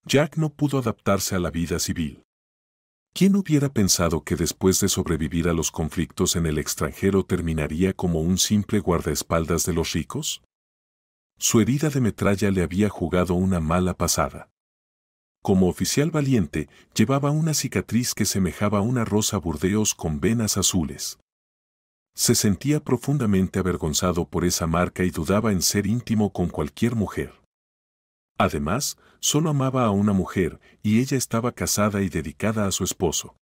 Jack no pudo adaptarse a la vida civil. ¿Quién hubiera pensado que después de sobrevivir a los conflictos en el extranjero terminaría como un simple guardaespaldas de los ricos? Su herida de metralla le había jugado una mala pasada. Como oficial valiente, llevaba una cicatriz que semejaba una rosa burdeos con venas azules. Se sentía profundamente avergonzado por esa marca y dudaba en ser íntimo con cualquier mujer. Además, solo amaba a una mujer, y ella estaba casada y dedicada a su esposo.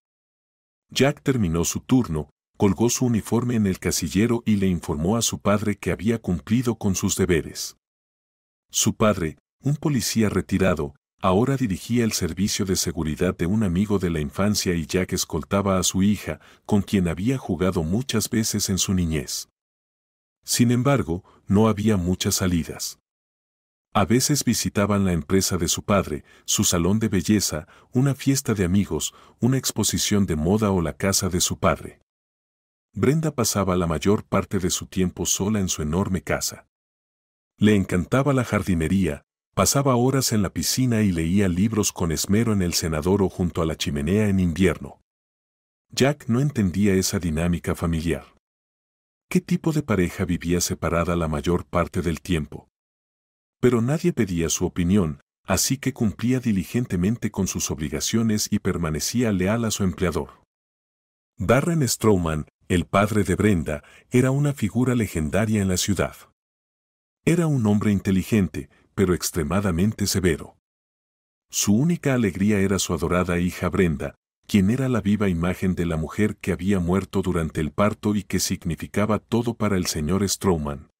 Jack terminó su turno, colgó su uniforme en el casillero y le informó a su padre que había cumplido con sus deberes. Su padre, un policía retirado, ahora dirigía el servicio de seguridad de un amigo de la infancia y Jack escoltaba a su hija, con quien había jugado muchas veces en su niñez. Sin embargo, no había muchas salidas. A veces visitaban la empresa de su padre, su salón de belleza, una fiesta de amigos, una exposición de moda o la casa de su padre. Brenda pasaba la mayor parte de su tiempo sola en su enorme casa. Le encantaba la jardinería, pasaba horas en la piscina y leía libros con esmero en el cenador o junto a la chimenea en invierno. Jack no entendía esa dinámica familiar. ¿Qué tipo de pareja vivía separada la mayor parte del tiempo? Pero nadie pedía su opinión, así que cumplía diligentemente con sus obligaciones y permanecía leal a su empleador. Darren Strowman, el padre de Brenda, era una figura legendaria en la ciudad. Era un hombre inteligente, pero extremadamente severo. Su única alegría era su adorada hija Brenda, quien era la viva imagen de la mujer que había muerto durante el parto y que significaba todo para el señor Strowman.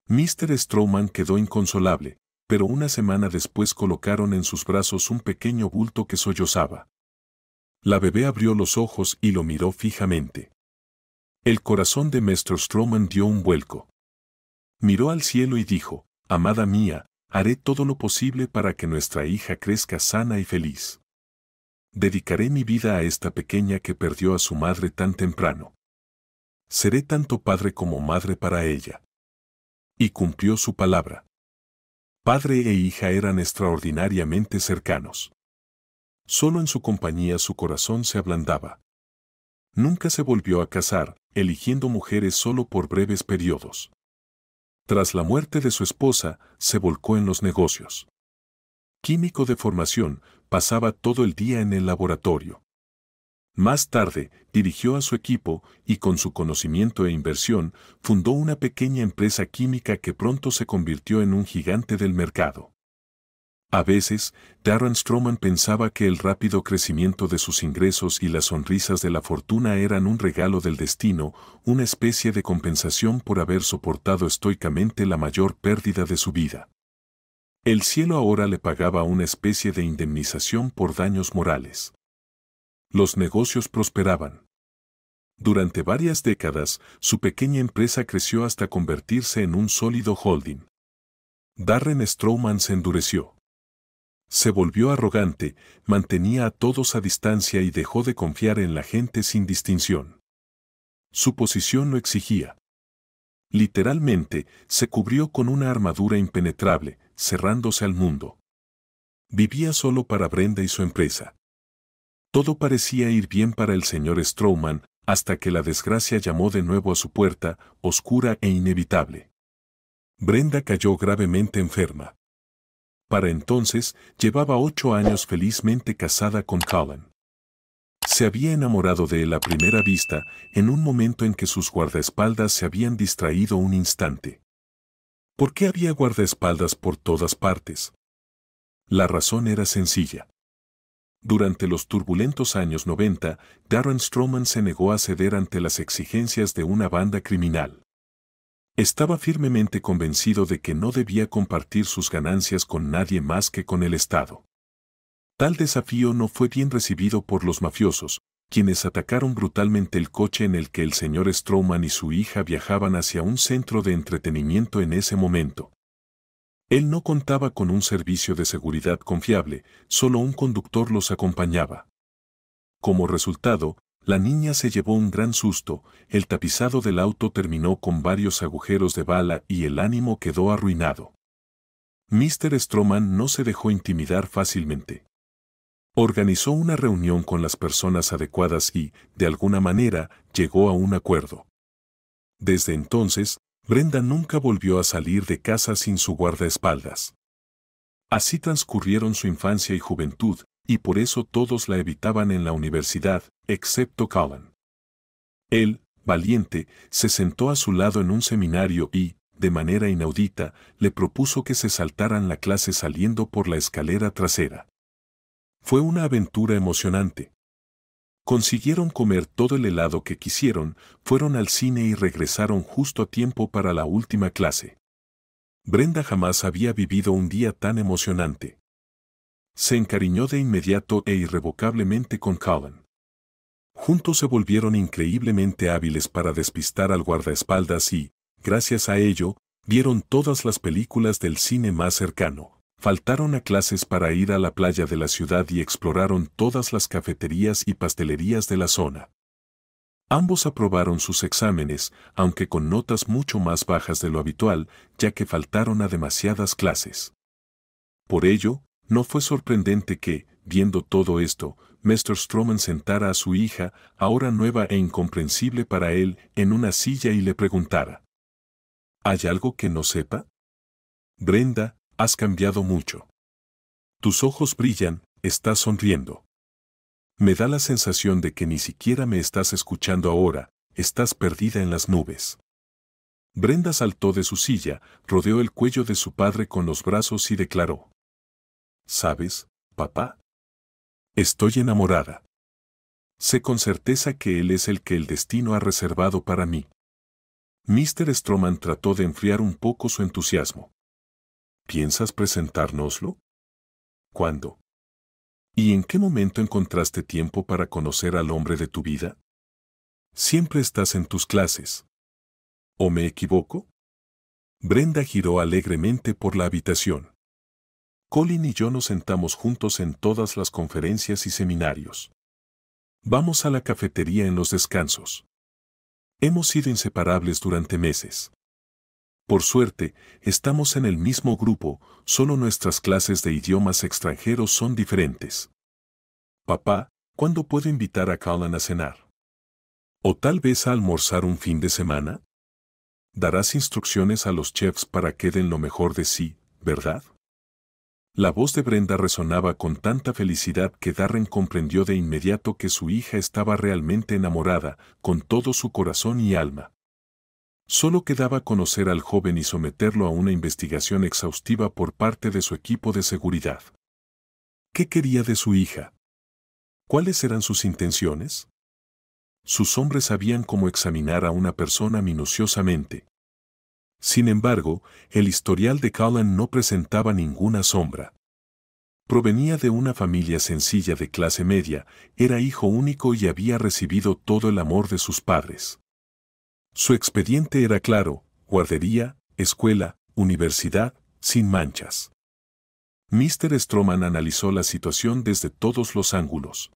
Mr. Strowman quedó inconsolable, pero una semana después colocaron en sus brazos un pequeño bulto que sollozaba. La bebé abrió los ojos y lo miró fijamente. El corazón de Mr. Strowman dio un vuelco. Miró al cielo y dijo: «Amada mía, haré todo lo posible para que nuestra hija crezca sana y feliz. Dedicaré mi vida a esta pequeña que perdió a su madre tan temprano. Seré tanto padre como madre para ella». Y cumplió su palabra. Padre e hija eran extraordinariamente cercanos. Solo en su compañía su corazón se ablandaba. Nunca se volvió a casar, eligiendo mujeres solo por breves periodos. Tras la muerte de su esposa, se volcó en los negocios. Químico de formación, pasaba todo el día en el laboratorio. Más tarde, dirigió a su equipo y con su conocimiento e inversión, fundó una pequeña empresa química que pronto se convirtió en un gigante del mercado. A veces, Darren Strowman pensaba que el rápido crecimiento de sus ingresos y las sonrisas de la fortuna eran un regalo del destino, una especie de compensación por haber soportado estoicamente la mayor pérdida de su vida. El cielo ahora le pagaba una especie de indemnización por daños morales. Los negocios prosperaban. Durante varias décadas, su pequeña empresa creció hasta convertirse en un sólido holding. Darren Strowman se endureció. Se volvió arrogante, mantenía a todos a distancia y dejó de confiar en la gente sin distinción. Su posición lo exigía. Literalmente, se cubrió con una armadura impenetrable, cerrándose al mundo. Vivía solo para Brenda y su empresa. Todo parecía ir bien para el señor Strowman, hasta que la desgracia llamó de nuevo a su puerta, oscura e inevitable. Brenda cayó gravemente enferma. Para entonces, llevaba 8 años felizmente casada con Colin. Se había enamorado de él a primera vista, en un momento en que sus guardaespaldas se habían distraído un instante. ¿Por qué había guardaespaldas por todas partes? La razón era sencilla. Durante los turbulentos años 90, Darren Strowman se negó a ceder ante las exigencias de una banda criminal. Estaba firmemente convencido de que no debía compartir sus ganancias con nadie más que con el Estado. Tal desafío no fue bien recibido por los mafiosos, quienes atacaron brutalmente el coche en el que el señor Strowman y su hija viajaban hacia un centro de entretenimiento en ese momento. Él no contaba con un servicio de seguridad confiable, solo un conductor los acompañaba. Como resultado, la niña se llevó un gran susto, el tapizado del auto terminó con varios agujeros de bala y el ánimo quedó arruinado. Mr. Stroman no se dejó intimidar fácilmente. Organizó una reunión con las personas adecuadas y, de alguna manera, llegó a un acuerdo. Desde entonces, Brenda nunca volvió a salir de casa sin su guardaespaldas. Así transcurrieron su infancia y juventud, y por eso todos la evitaban en la universidad, excepto Colin. Él, valiente, se sentó a su lado en un seminario y, de manera inaudita, le propuso que se saltaran la clase saliendo por la escalera trasera. Fue una aventura emocionante. Consiguieron comer todo el helado que quisieron, fueron al cine y regresaron justo a tiempo para la última clase. Brenda jamás había vivido un día tan emocionante. Se encariñó de inmediato e irrevocablemente con Colin. Juntos se volvieron increíblemente hábiles para despistar al guardaespaldas y, gracias a ello, vieron todas las películas del cine más cercano. Faltaron a clases para ir a la playa de la ciudad y exploraron todas las cafeterías y pastelerías de la zona. Ambos aprobaron sus exámenes, aunque con notas mucho más bajas de lo habitual, ya que faltaron a demasiadas clases. Por ello, no fue sorprendente que, viendo todo esto, Mr. Stroman sentara a su hija, ahora nueva e incomprensible para él, en una silla y le preguntara: ¿Hay algo que no sepa? Brenda, has cambiado mucho. Tus ojos brillan, estás sonriendo. Me da la sensación de que ni siquiera me estás escuchando ahora, estás perdida en las nubes. Brenda saltó de su silla, rodeó el cuello de su padre con los brazos y declaró: ¿Sabes, papá? Estoy enamorada. Sé con certeza que él es el que el destino ha reservado para mí. Mr. Stroman trató de enfriar un poco su entusiasmo. ¿Piensas presentárnoslo? ¿Cuándo? ¿Y en qué momento encontraste tiempo para conocer al hombre de tu vida? Siempre estás en tus clases. ¿O me equivoco? Brenda giró alegremente por la habitación. Colin y yo nos sentamos juntos en todas las conferencias y seminarios. Vamos a la cafetería en los descansos. Hemos sido inseparables durante meses. Por suerte, estamos en el mismo grupo, solo nuestras clases de idiomas extranjeros son diferentes. Papá, ¿cuándo puedo invitar a Colin a cenar? ¿O tal vez a almorzar un fin de semana? Darás instrucciones a los chefs para que den lo mejor de sí, ¿verdad? La voz de Brenda resonaba con tanta felicidad que Darren comprendió de inmediato que su hija estaba realmente enamorada, con todo su corazón y alma. Solo quedaba conocer al joven y someterlo a una investigación exhaustiva por parte de su equipo de seguridad. ¿Qué quería de su hija? ¿Cuáles eran sus intenciones? Sus hombres sabían cómo examinar a una persona minuciosamente. Sin embargo, el historial de Colin no presentaba ninguna sombra. Provenía de una familia sencilla de clase media, era hijo único y había recibido todo el amor de sus padres. Su expediente era claro: guardería, escuela, universidad, sin manchas. Mr. Stroman analizó la situación desde todos los ángulos.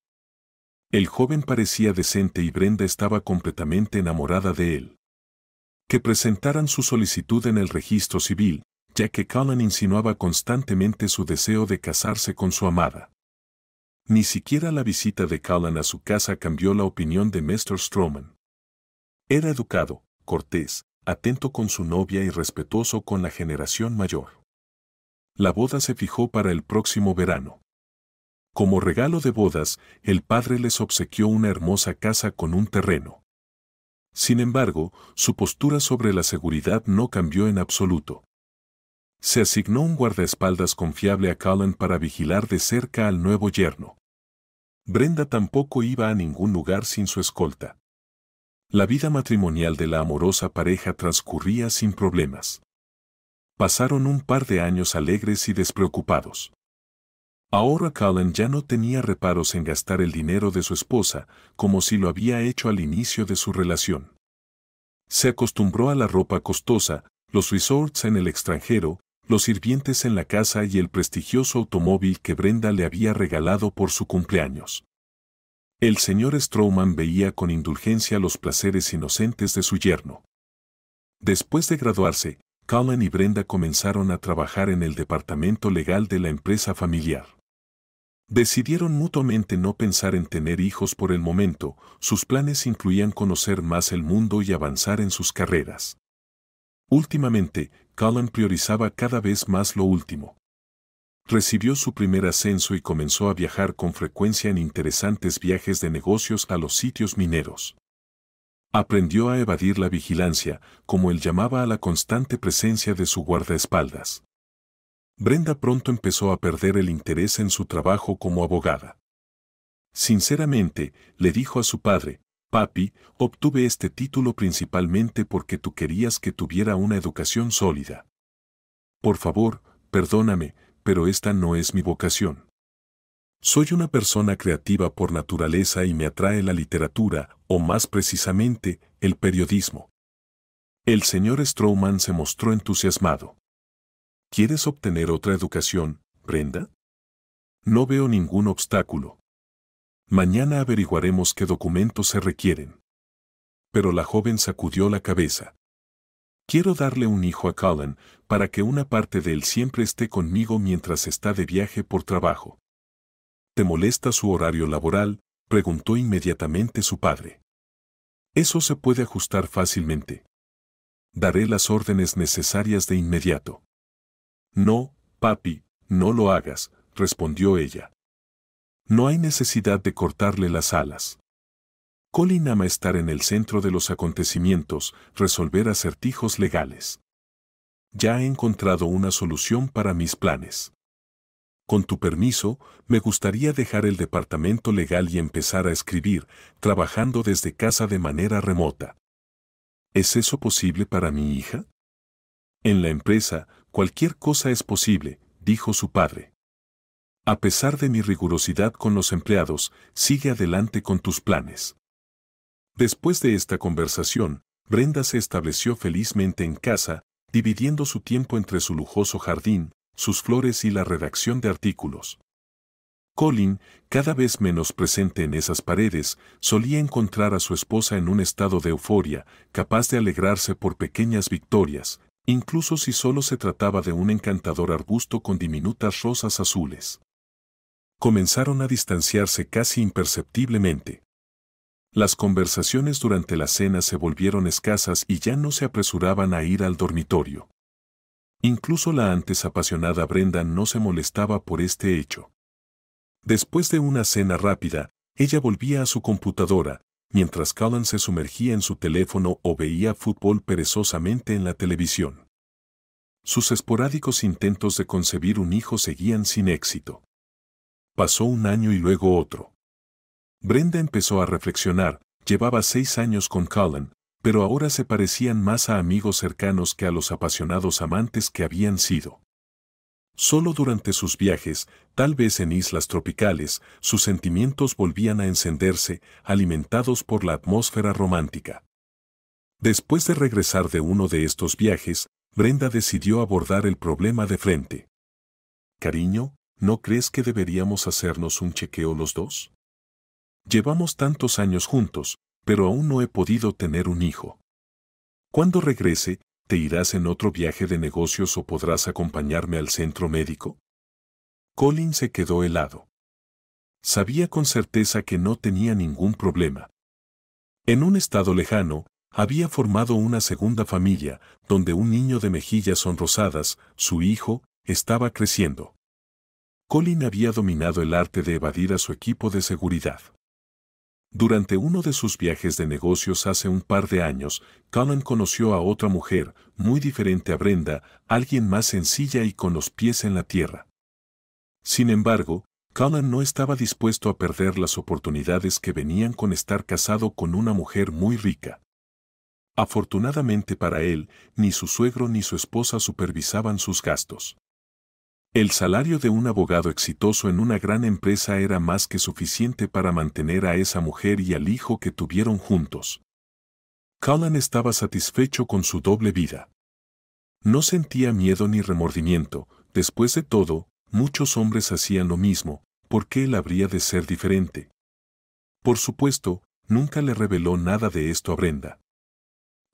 El joven parecía decente y Brenda estaba completamente enamorada de él. Que presentaran su solicitud en el registro civil, ya que Colin insinuaba constantemente su deseo de casarse con su amada. Ni siquiera la visita de Colin a su casa cambió la opinión de Mr. Stroman. Era educado, cortés, atento con su novia y respetuoso con la generación mayor. La boda se fijó para el próximo verano. Como regalo de bodas, el padre les obsequió una hermosa casa con un terreno. Sin embargo, su postura sobre la seguridad no cambió en absoluto. Se asignó un guardaespaldas confiable a Colin para vigilar de cerca al nuevo yerno. Brenda tampoco iba a ningún lugar sin su escolta. La vida matrimonial de la amorosa pareja transcurría sin problemas. Pasaron un par de años alegres y despreocupados. Ahora Colin ya no tenía reparos en gastar el dinero de su esposa, como si lo había hecho al inicio de su relación. Se acostumbró a la ropa costosa, los resorts en el extranjero, los sirvientes en la casa y el prestigioso automóvil que Brenda le había regalado por su cumpleaños. El señor Stroman veía con indulgencia los placeres inocentes de su yerno. Después de graduarse, Colin y Brenda comenzaron a trabajar en el departamento legal de la empresa familiar. Decidieron mutuamente no pensar en tener hijos por el momento, sus planes incluían conocer más el mundo y avanzar en sus carreras. Últimamente, Colin priorizaba cada vez más lo último. Recibió su primer ascenso y comenzó a viajar con frecuencia en interesantes viajes de negocios a los sitios mineros. Aprendió a evadir la vigilancia, como él llamaba a la constante presencia de su guardaespaldas. Brenda pronto empezó a perder el interés en su trabajo como abogada. Sinceramente, le dijo a su padre, «Papi, obtuve este título principalmente porque tú querías que tuviera una educación sólida. Por favor, perdóname, pero esta no es mi vocación. Soy una persona creativa por naturaleza y me atrae la literatura, o más precisamente, el periodismo». El señor Strowman se mostró entusiasmado. ¿Quieres obtener otra educación, Brenda? No veo ningún obstáculo. Mañana averiguaremos qué documentos se requieren. Pero la joven sacudió la cabeza. Quiero darle un hijo a Colin, para que una parte de él siempre esté conmigo mientras está de viaje por trabajo. ¿Te molesta su horario laboral?, preguntó inmediatamente su padre. Eso se puede ajustar fácilmente. Daré las órdenes necesarias de inmediato. No, papi, no lo hagas, respondió ella. No hay necesidad de cortarle las alas. Colin ama estar en el centro de los acontecimientos, resolver acertijos legales. Ya he encontrado una solución para mis planes. Con tu permiso, me gustaría dejar el departamento legal y empezar a escribir, trabajando desde casa de manera remota. ¿Es eso posible para mi hija? En la empresa, cualquier cosa es posible, dijo su padre. A pesar de mi rigurosidad con los empleados, sigue adelante con tus planes. Después de esta conversación, Brenda se estableció felizmente en casa, dividiendo su tiempo entre su lujoso jardín, sus flores y la redacción de artículos. Colin, cada vez menos presente en esas paredes, solía encontrar a su esposa en un estado de euforia, capaz de alegrarse por pequeñas victorias, incluso si solo se trataba de un encantador arbusto con diminutas rosas azules. Comenzaron a distanciarse casi imperceptiblemente. Las conversaciones durante la cena se volvieron escasas y ya no se apresuraban a ir al dormitorio. Incluso la antes apasionada Brenda no se molestaba por este hecho. Después de una cena rápida, ella volvía a su computadora, mientras Colin se sumergía en su teléfono o veía fútbol perezosamente en la televisión. Sus esporádicos intentos de concebir un hijo seguían sin éxito. Pasó un año y luego otro. Brenda empezó a reflexionar, llevaba 6 años con Colin, pero ahora se parecían más a amigos cercanos que a los apasionados amantes que habían sido. Solo durante sus viajes, tal vez en islas tropicales, sus sentimientos volvían a encenderse, alimentados por la atmósfera romántica. Después de regresar de uno de estos viajes, Brenda decidió abordar el problema de frente. «Cariño, ¿no crees que deberíamos hacernos un chequeo los dos? Llevamos tantos años juntos, pero aún no he podido tener un hijo. Cuando regrese, ¿te irás en otro viaje de negocios o podrás acompañarme al centro médico?» Colin se quedó helado. Sabía con certeza que no tenía ningún problema. En un estado lejano, había formado una segunda familia, donde un niño de mejillas sonrosadas, su hijo, estaba creciendo. Colin había dominado el arte de evadir a su equipo de seguridad. Durante uno de sus viajes de negocios hace un par de años, Colin conoció a otra mujer, muy diferente a Brenda, alguien más sencilla y con los pies en la tierra. Sin embargo, Colin no estaba dispuesto a perder las oportunidades que venían con estar casado con una mujer muy rica. Afortunadamente para él, ni su suegro ni su esposa supervisaban sus gastos. El salario de un abogado exitoso en una gran empresa era más que suficiente para mantener a esa mujer y al hijo que tuvieron juntos. Colin estaba satisfecho con su doble vida. No sentía miedo ni remordimiento, después de todo, muchos hombres hacían lo mismo, ¿por qué él habría de ser diferente? Por supuesto, nunca le reveló nada de esto a Brenda.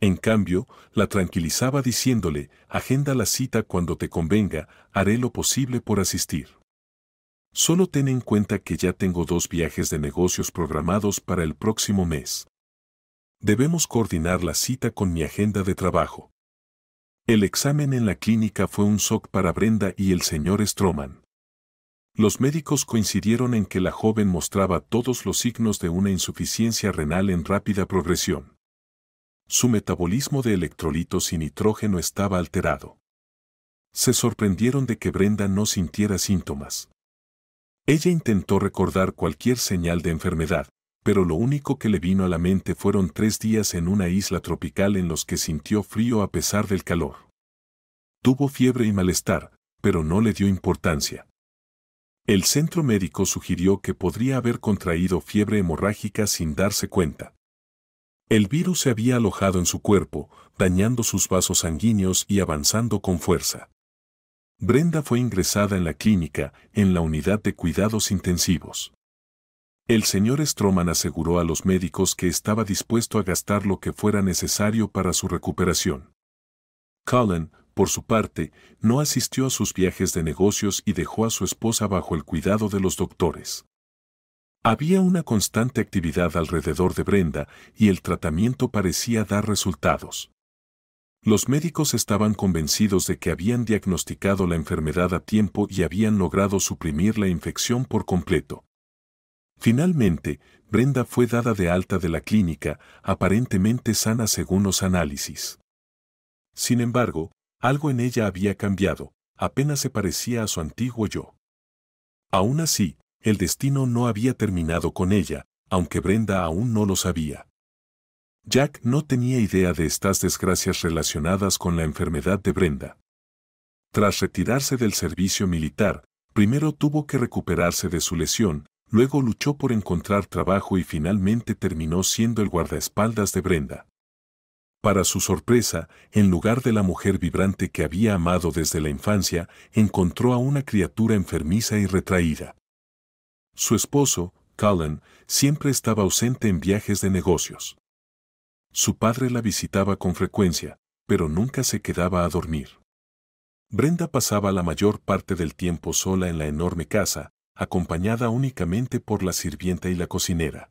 En cambio, la tranquilizaba diciéndole, agenda la cita cuando te convenga, haré lo posible por asistir. Solo ten en cuenta que ya tengo 2 viajes de negocios programados para el próximo mes. Debemos coordinar la cita con mi agenda de trabajo. El examen en la clínica fue un shock para Brenda y el señor Stroman. Los médicos coincidieron en que la joven mostraba todos los signos de una insuficiencia renal en rápida progresión. Su metabolismo de electrolitos y nitrógeno estaba alterado. Se sorprendieron de que Brenda no sintiera síntomas. Ella intentó recordar cualquier señal de enfermedad, pero lo único que le vino a la mente fueron 3 días en una isla tropical en los que sintió frío a pesar del calor. Tuvo fiebre y malestar, pero no le dio importancia. El centro médico sugirió que podría haber contraído fiebre hemorrágica sin darse cuenta. El virus se había alojado en su cuerpo, dañando sus vasos sanguíneos y avanzando con fuerza. Brenda fue ingresada en la clínica, en la unidad de cuidados intensivos. El señor Stroman aseguró a los médicos que estaba dispuesto a gastar lo que fuera necesario para su recuperación. Cullen, por su parte, no asistió a sus viajes de negocios y dejó a su esposa bajo el cuidado de los doctores. Había una constante actividad alrededor de Brenda y el tratamiento parecía dar resultados. Los médicos estaban convencidos de que habían diagnosticado la enfermedad a tiempo y habían logrado suprimir la infección por completo. Finalmente, Brenda fue dada de alta de la clínica, aparentemente sana según los análisis. Sin embargo, algo en ella había cambiado, apenas se parecía a su antiguo yo. Aún así, el destino no había terminado con ella, aunque Brenda aún no lo sabía. Jack no tenía idea de estas desgracias relacionadas con la enfermedad de Brenda. Tras retirarse del servicio militar, primero tuvo que recuperarse de su lesión, luego luchó por encontrar trabajo y finalmente terminó siendo el guardaespaldas de Brenda. Para su sorpresa, en lugar de la mujer vibrante que había amado desde la infancia, encontró a una criatura enfermiza y retraída. Su esposo, Cullen, siempre estaba ausente en viajes de negocios. Su padre la visitaba con frecuencia, pero nunca se quedaba a dormir. Brenda pasaba la mayor parte del tiempo sola en la enorme casa, acompañada únicamente por la sirvienta y la cocinera.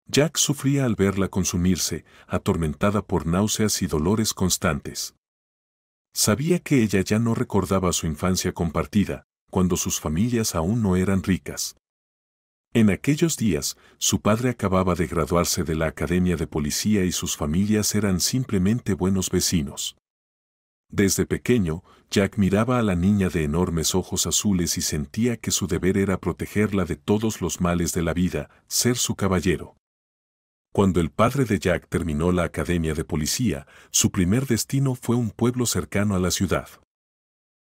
Jack sufría al verla consumirse, atormentada por náuseas y dolores constantes. Sabía que ella ya no recordaba su infancia compartida, cuando sus familias aún no eran ricas. En aquellos días, su padre acababa de graduarse de la Academia de Policía y sus familias eran simplemente buenos vecinos. Desde pequeño, Jack miraba a la niña de enormes ojos azules y sentía que su deber era protegerla de todos los males de la vida, ser su caballero. Cuando el padre de Jack terminó la Academia de Policía, su primer destino fue un pueblo cercano a la ciudad.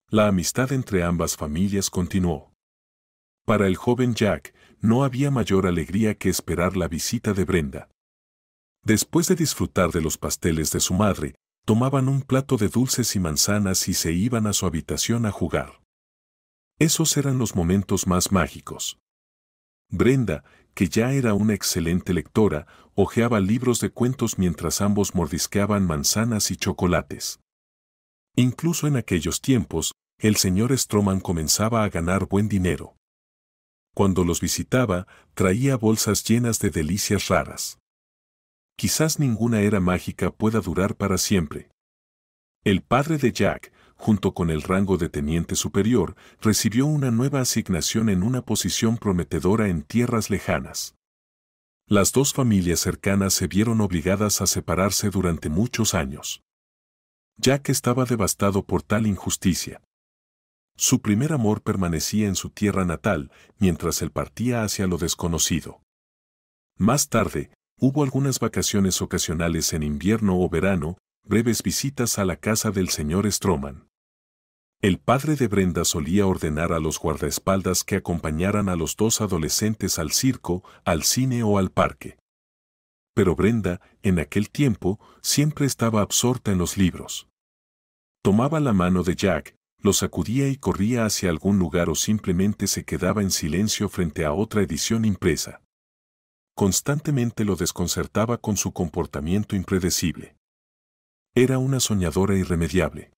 La amistad entre ambas familias continuó. Para el joven Jack, no había mayor alegría que esperar la visita de Brenda. Después de disfrutar de los pasteles de su madre, tomaban un plato de dulces y manzanas y se iban a su habitación a jugar. Esos eran los momentos más mágicos. Brenda, que ya era una excelente lectora, hojeaba libros de cuentos mientras ambos mordisqueaban manzanas y chocolates. Incluso en aquellos tiempos, el señor Stroman comenzaba a ganar buen dinero. Cuando los visitaba, traía bolsas llenas de delicias raras. Quizás ninguna era mágica pueda durar para siempre. El padre de Jack, junto con el rango de teniente superior, recibió una nueva asignación en una posición prometedora en tierras lejanas. Las dos familias cercanas se vieron obligadas a separarse durante muchos años. Jack estaba devastado por tal injusticia. Su primer amor permanecía en su tierra natal, mientras él partía hacia lo desconocido. Más tarde, hubo algunas vacaciones ocasionales en invierno o verano, breves visitas a la casa del señor Stroman. El padre de Brenda solía ordenar a los guardaespaldas que acompañaran a los dos adolescentes al circo, al cine o al parque. Pero Brenda, en aquel tiempo, siempre estaba absorta en los libros. Tomaba la mano de Jack, lo sacudía y corría hacia algún lugar o simplemente se quedaba en silencio frente a otra edición impresa. Constantemente lo desconcertaba con su comportamiento impredecible. Era una soñadora irremediable.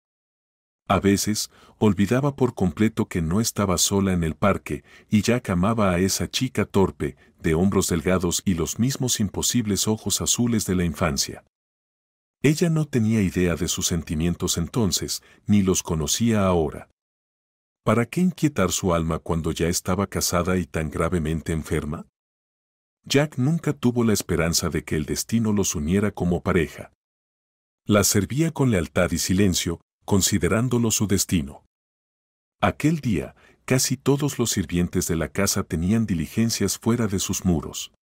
A veces, olvidaba por completo que no estaba sola en el parque, y Jack amaba a esa chica torpe, de hombros delgados y los mismos imposibles ojos azules de la infancia. Ella no tenía idea de sus sentimientos entonces, ni los conocía ahora. ¿Para qué inquietar su alma cuando ya estaba casada y tan gravemente enferma? Jack nunca tuvo la esperanza de que el destino los uniera como pareja. La servía con lealtad y silencio, considerándolo su destino. Aquel día, casi todos los sirvientes de la casa tenían diligencias fuera de sus muros.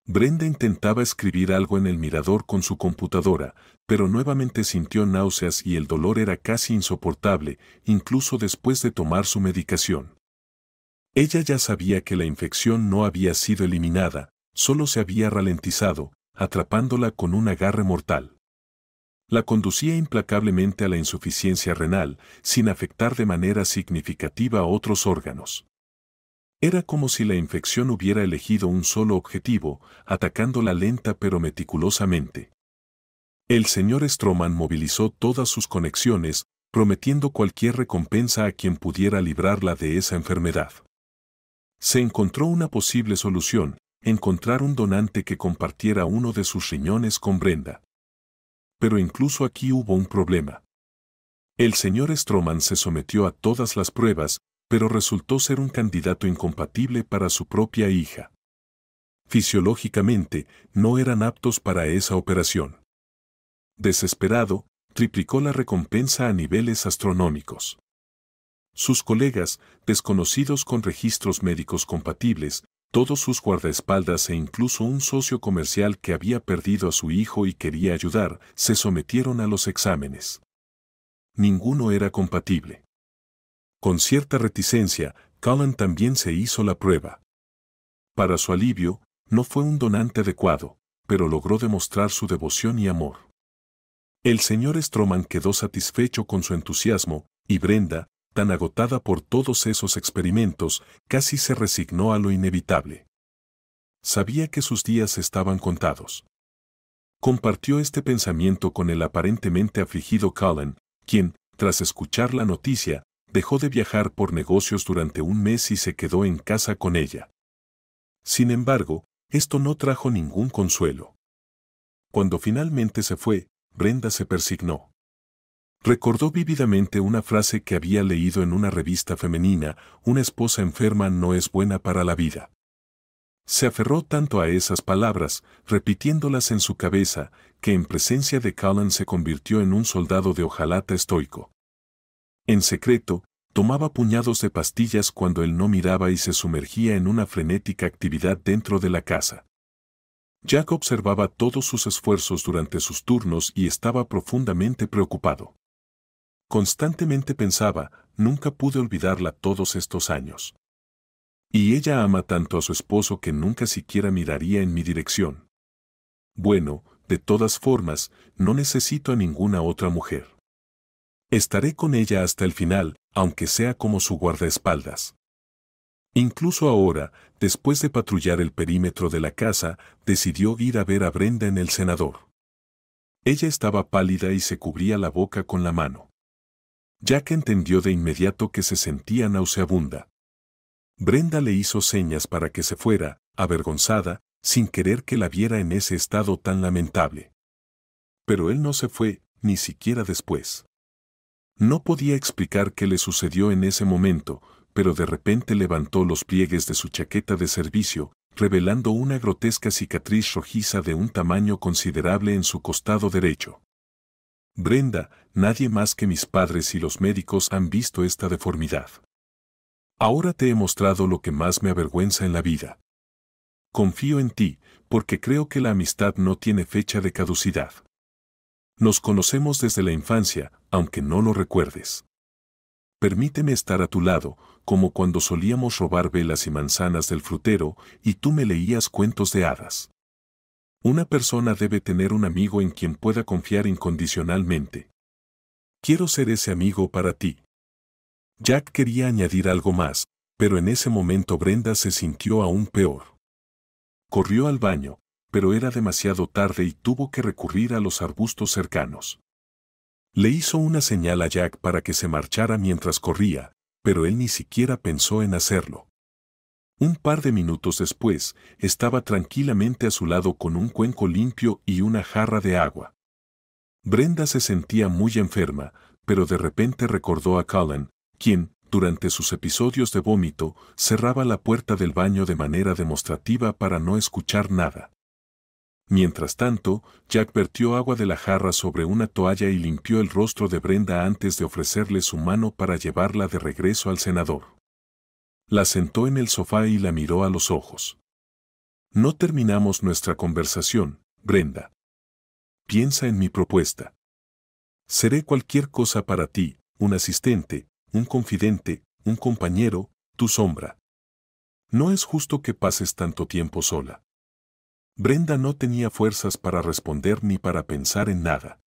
Brenda intentaba escribir algo en el mirador con su computadora, pero nuevamente sintió náuseas y el dolor era casi insoportable, incluso después de tomar su medicación. Ella ya sabía que la infección no había sido eliminada, solo se había ralentizado, atrapándola con un agarre mortal. La conducía implacablemente a la insuficiencia renal, sin afectar de manera significativa a otros órganos. Era como si la infección hubiera elegido un solo objetivo, atacándola lenta pero meticulosamente. El señor Stroman movilizó todas sus conexiones, prometiendo cualquier recompensa a quien pudiera librarla de esa enfermedad. Se encontró una posible solución, encontrar un donante que compartiera uno de sus riñones con Brenda. Pero incluso aquí hubo un problema. El señor Stroman se sometió a todas las pruebas, pero resultó ser un candidato incompatible para su propia hija. Fisiológicamente, no eran aptos para esa operación. Desesperado, triplicó la recompensa a niveles astronómicos. Sus colegas, desconocidos con registros médicos compatibles, todos sus guardaespaldas e incluso un socio comercial que había perdido a su hijo y quería ayudar, se sometieron a los exámenes. Ninguno era compatible. Con cierta reticencia, Cullen también se hizo la prueba. Para su alivio, no fue un donante adecuado, pero logró demostrar su devoción y amor. El señor Stroman quedó satisfecho con su entusiasmo, y Brenda, tan agotada por todos esos experimentos, casi se resignó a lo inevitable. Sabía que sus días estaban contados. Compartió este pensamiento con el aparentemente afligido Cullen, quien, tras escuchar la noticia, dejó de viajar por negocios durante un mes y se quedó en casa con ella. Sin embargo, esto no trajo ningún consuelo. Cuando finalmente se fue, Brenda se persignó. Recordó vívidamente una frase que había leído en una revista femenina: una esposa enferma no es buena para la vida. Se aferró tanto a esas palabras, repitiéndolas en su cabeza, que en presencia de Cullen se convirtió en un soldado de hojalata estoico. En secreto, tomaba puñados de pastillas cuando él no miraba y se sumergía en una frenética actividad dentro de la casa. Jack observaba todos sus esfuerzos durante sus turnos y estaba profundamente preocupado. Constantemente pensaba: nunca pude olvidarla todos estos años. Y ella ama tanto a su esposo que nunca siquiera miraría en mi dirección. Bueno, de todas formas, no necesito a ninguna otra mujer. Estaré con ella hasta el final, aunque sea como su guardaespaldas. Incluso ahora, después de patrullar el perímetro de la casa, decidió ir a ver a Brenda en el cenador. Ella estaba pálida y se cubría la boca con la mano. Jack entendió de inmediato que se sentía nauseabunda. Brenda le hizo señas para que se fuera, avergonzada, sin querer que la viera en ese estado tan lamentable. Pero él no se fue, ni siquiera después. No podía explicar qué le sucedió en ese momento, pero de repente levantó los pliegues de su chaqueta de servicio, revelando una grotesca cicatriz rojiza de un tamaño considerable en su costado derecho. Brenda, nadie más que mis padres y los médicos han visto esta deformidad. Ahora te he mostrado lo que más me avergüenza en la vida. Confío en ti, porque creo que la amistad no tiene fecha de caducidad. Nos conocemos desde la infancia, aunque no lo recuerdes. Permíteme estar a tu lado, como cuando solíamos robar velas y manzanas del frutero y tú me leías cuentos de hadas. Una persona debe tener un amigo en quien pueda confiar incondicionalmente. Quiero ser ese amigo para ti. Jack quería añadir algo más, pero en ese momento Brenda se sintió aún peor. Corrió al baño, pero era demasiado tarde y tuvo que recurrir a los arbustos cercanos. Le hizo una señal a Jack para que se marchara mientras corría, pero él ni siquiera pensó en hacerlo. Un par de minutos después, estaba tranquilamente a su lado con un cuenco limpio y una jarra de agua. Brenda se sentía muy enferma, pero de repente recordó a Cullen, quien, durante sus episodios de vómito, cerraba la puerta del baño de manera demostrativa para no escuchar nada. Mientras tanto, Jack vertió agua de la jarra sobre una toalla y limpió el rostro de Brenda antes de ofrecerle su mano para llevarla de regreso al cenador. La sentó en el sofá y la miró a los ojos. No terminamos nuestra conversación, Brenda. Piensa en mi propuesta. Seré cualquier cosa para ti, un asistente, un confidente, un compañero, tu sombra. No es justo que pases tanto tiempo sola. Brenda no tenía fuerzas para responder ni para pensar en nada.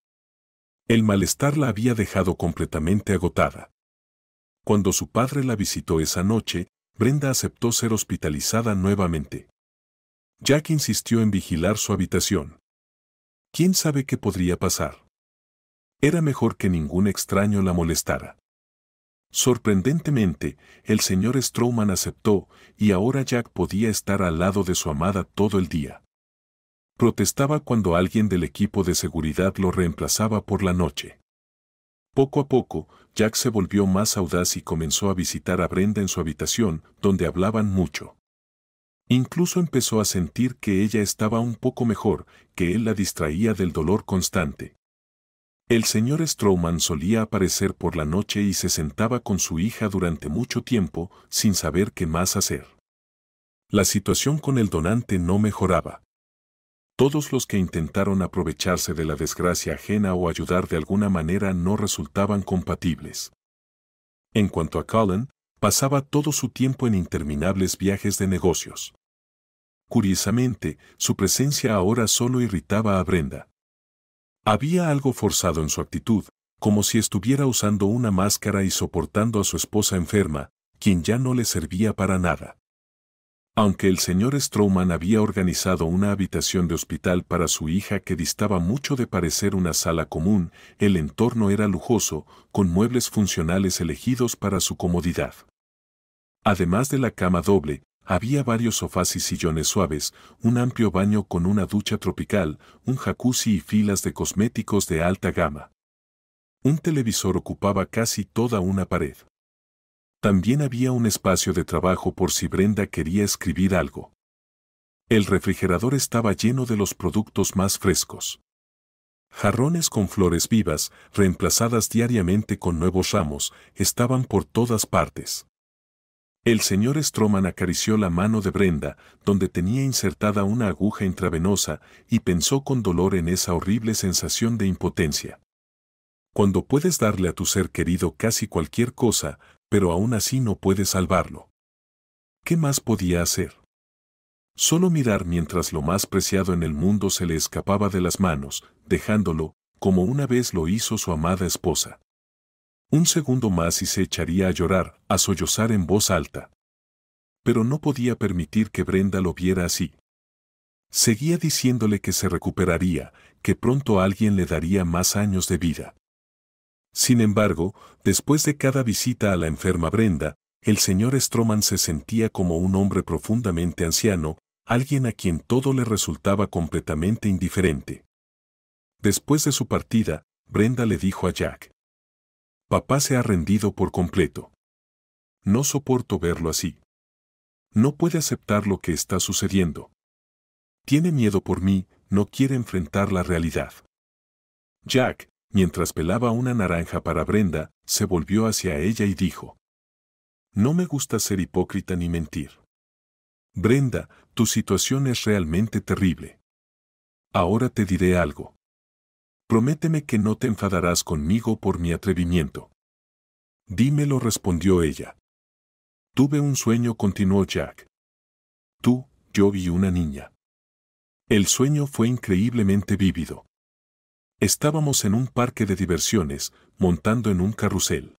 El malestar la había dejado completamente agotada. Cuando su padre la visitó esa noche, Brenda aceptó ser hospitalizada nuevamente. Jack insistió en vigilar su habitación. ¿Quién sabe qué podría pasar? Era mejor que ningún extraño la molestara. Sorprendentemente, el señor Strowman aceptó, y ahora Jack podía estar al lado de su amada todo el día. Protestaba cuando alguien del equipo de seguridad lo reemplazaba por la noche. Poco a poco, Jack se volvió más audaz y comenzó a visitar a Brenda en su habitación, donde hablaban mucho. Incluso empezó a sentir que ella estaba un poco mejor, que él la distraía del dolor constante. El señor Strowman solía aparecer por la noche y se sentaba con su hija durante mucho tiempo, sin saber qué más hacer. La situación con el donante no mejoraba. Todos los que intentaron aprovecharse de la desgracia ajena o ayudar de alguna manera no resultaban compatibles. En cuanto a Cullen, pasaba todo su tiempo en interminables viajes de negocios. Curiosamente, su presencia ahora solo irritaba a Brenda. Había algo forzado en su actitud, como si estuviera usando una máscara y soportando a su esposa enferma, quien ya no le servía para nada. Aunque el señor Strowman había organizado una habitación de hospital para su hija que distaba mucho de parecer una sala común, el entorno era lujoso, con muebles funcionales elegidos para su comodidad. Además de la cama doble, había varios sofás y sillones suaves, un amplio baño con una ducha tropical, un jacuzzi y filas de cosméticos de alta gama. Un televisor ocupaba casi toda una pared. También había un espacio de trabajo por si Brenda quería escribir algo. El refrigerador estaba lleno de los productos más frescos. Jarrones con flores vivas, reemplazadas diariamente con nuevos ramos, estaban por todas partes. El señor Strowman acarició la mano de Brenda, donde tenía insertada una aguja intravenosa, y pensó con dolor en esa horrible sensación de impotencia. Cuando puedes darle a tu ser querido casi cualquier cosa, pero aún así no puedes salvarlo. ¿Qué más podía hacer? Solo mirar mientras lo más preciado en el mundo se le escapaba de las manos, dejándolo, como una vez lo hizo su amada esposa. Un segundo más y se echaría a llorar, a sollozar en voz alta. Pero no podía permitir que Brenda lo viera así. Seguía diciéndole que se recuperaría, que pronto alguien le daría más años de vida. Sin embargo, después de cada visita a la enferma Brenda, el señor Strowman se sentía como un hombre profundamente anciano, alguien a quien todo le resultaba completamente indiferente. Después de su partida, Brenda le dijo a Jack: «Papá se ha rendido por completo. No soporto verlo así. No puede aceptar lo que está sucediendo. Tiene miedo por mí, no quiere enfrentar la realidad». Jack, mientras pelaba una naranja para Brenda, se volvió hacia ella y dijo: «No me gusta ser hipócrita ni mentir. Brenda, tu situación es realmente terrible. Ahora te diré algo. Prométeme que no te enfadarás conmigo por mi atrevimiento». «Dímelo», respondió ella. «Tuve un sueño», continuó Jack. «Tú, yo y una niña. El sueño fue increíblemente vívido. Estábamos en un parque de diversiones, montando en un carrusel.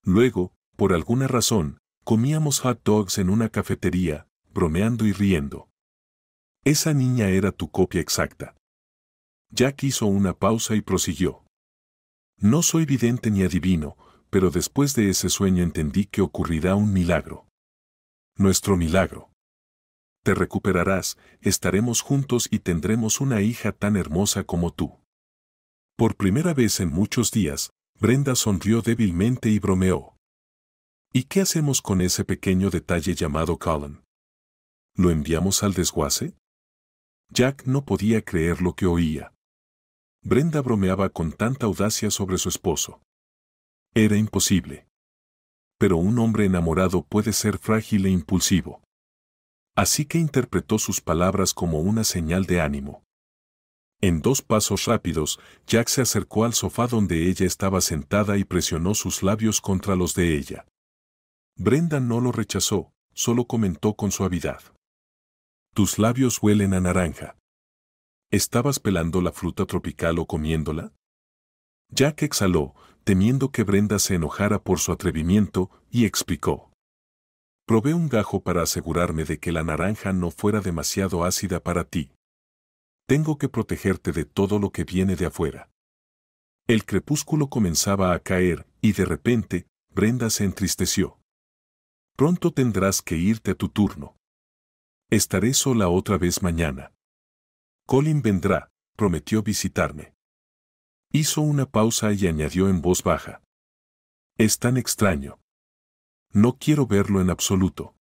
Luego, por alguna razón, comíamos hot dogs en una cafetería, bromeando y riendo. Esa niña era tu copia exacta». Jack hizo una pausa y prosiguió: No soy vidente ni adivino, pero después de ese sueño entendí que ocurrirá un milagro. Nuestro milagro. Te recuperarás, estaremos juntos y tendremos una hija tan hermosa como tú. Por primera vez en muchos días, Brenda sonrió débilmente y bromeó. ¿Y qué hacemos con ese pequeño detalle llamado Colin? ¿Lo enviamos al desguace? Jack no podía creer lo que oía. Brenda bromeaba con tanta audacia sobre su esposo. Era imposible. Pero un hombre enamorado puede ser frágil e impulsivo. Así que interpretó sus palabras como una señal de ánimo. En 2 pasos rápidos, Jack se acercó al sofá donde ella estaba sentada y presionó sus labios contra los de ella. Brenda no lo rechazó, solo comentó con suavidad. Tus labios huelen a naranja. ¿Estabas pelando la fruta tropical o comiéndola? Jack exhaló, temiendo que Brenda se enojara por su atrevimiento, y explicó. Probé un gajo para asegurarme de que la naranja no fuera demasiado ácida para ti. Tengo que protegerte de todo lo que viene de afuera. El crepúsculo comenzaba a caer, y de repente, Brenda se entristeció. Pronto tendrás que irte a tu turno. Estaré sola otra vez mañana. Colin vendrá, prometió visitarme. Hizo una pausa y añadió en voz baja. Es tan extraño. No quiero verlo en absoluto.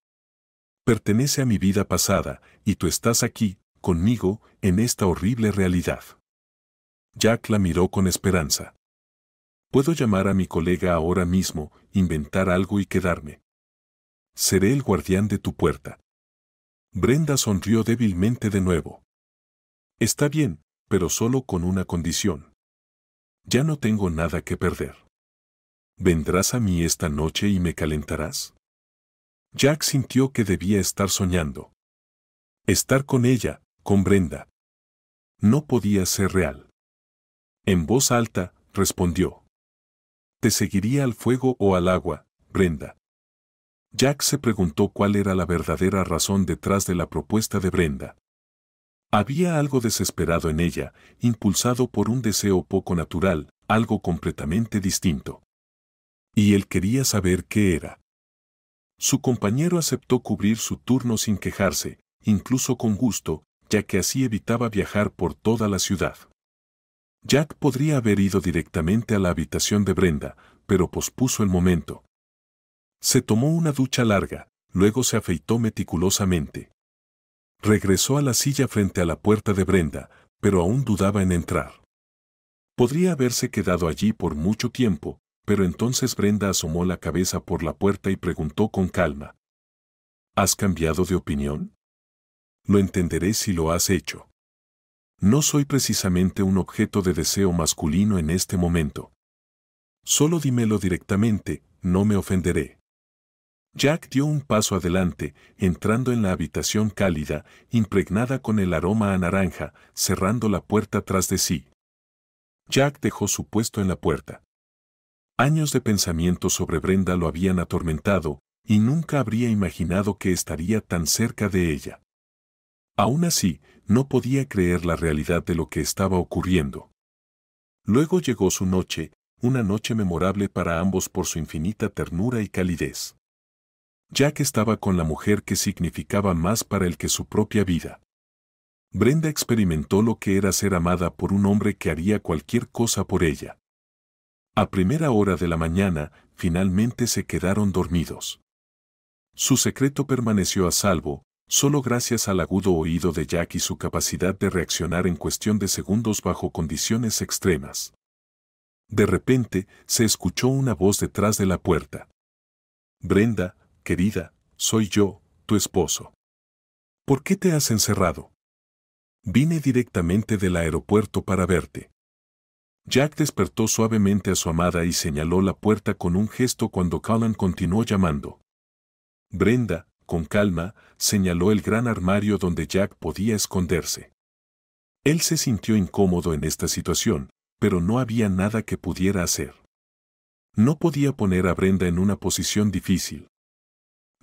Pertenece a mi vida pasada, y tú estás aquí, conmigo, en esta horrible realidad. Jack la miró con esperanza. Puedo llamar a mi colega ahora mismo, inventar algo y quedarme. Seré el guardián de tu puerta. Brenda sonrió débilmente de nuevo. Está bien, pero solo con una condición. Ya no tengo nada que perder. ¿Vendrás a mí esta noche y me calentarás? Jack sintió que debía estar soñando. Estar con ella, con Brenda. No podía ser real. En voz alta, respondió. ¿Te seguiría al fuego o al agua, Brenda? Jack se preguntó cuál era la verdadera razón detrás de la propuesta de Brenda. Había algo desesperado en ella, impulsado por un deseo poco natural, algo completamente distinto. Y él quería saber qué era. Su compañero aceptó cubrir su turno sin quejarse, incluso con gusto, ya que así evitaba viajar por toda la ciudad. Jack podría haber ido directamente a la habitación de Brenda, pero pospuso el momento. Se tomó una ducha larga, luego se afeitó meticulosamente. Regresó a la silla frente a la puerta de Brenda, pero aún dudaba en entrar. Podría haberse quedado allí por mucho tiempo, pero entonces Brenda asomó la cabeza por la puerta y preguntó con calma. ¿Has cambiado de opinión? Lo entenderé si lo has hecho. No soy precisamente un objeto de deseo masculino en este momento. Solo dímelo directamente, no me ofenderé. Jack dio un paso adelante, entrando en la habitación cálida, impregnada con el aroma a naranja, cerrando la puerta tras de sí. Jack dejó su puesto en la puerta. Años de pensamiento sobre Brenda lo habían atormentado, y nunca habría imaginado que estaría tan cerca de ella. Aún así, no podía creer la realidad de lo que estaba ocurriendo. Luego llegó su noche, una noche memorable para ambos por su infinita ternura y calidez. Jack estaba con la mujer que significaba más para él que su propia vida. Brenda experimentó lo que era ser amada por un hombre que haría cualquier cosa por ella. A primera hora de la mañana, finalmente se quedaron dormidos. Su secreto permaneció a salvo, solo gracias al agudo oído de Jack y su capacidad de reaccionar en cuestión de segundos bajo condiciones extremas. De repente, se escuchó una voz detrás de la puerta. Brenda, querida, soy yo, tu esposo. ¿Por qué te has encerrado? Vine directamente del aeropuerto para verte. Jack despertó suavemente a su amada y señaló la puerta con un gesto cuando Colin continuó llamando. Brenda, con calma, señaló el gran armario donde Jack podía esconderse. Él se sintió incómodo en esta situación, pero no había nada que pudiera hacer. No podía poner a Brenda en una posición difícil.